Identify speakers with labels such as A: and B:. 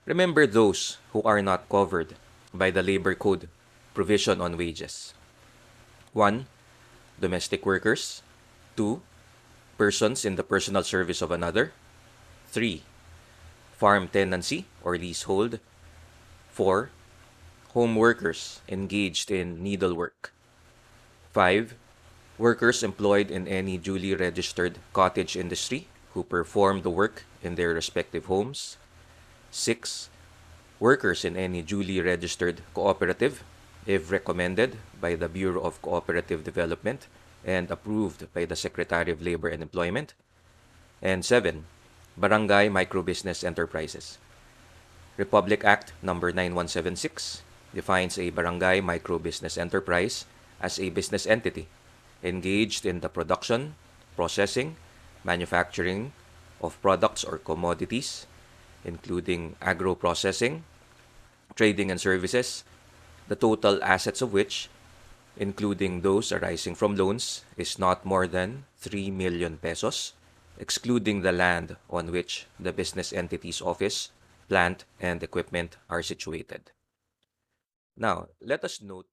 A: Remember those who are not covered by the Labor Code provision on wages. 1. Domestic workers. 2. Persons in the personal service of another. 3. Farm tenancy or leasehold. 4. Home workers engaged in needlework. 5. Workers employed in any duly registered cottage industry who perform the work in their respective homes. 6. Workers in any duly registered cooperative, if recommended by the Bureau of Cooperative Development and approved by the Secretary of Labor and Employment. And 7. Barangay Microbusiness Enterprises. Republic Act No. 9176 defines a barangay microbusiness enterprise as a business entity engaged in the production, processing, manufacturing of products or commodities, including agro-processing, trading and services, the total assets of which, including those arising from loans, is not more than 3 million pesos, excluding the land on which the business entity's office, plant, and equipment are situated. Now, let us note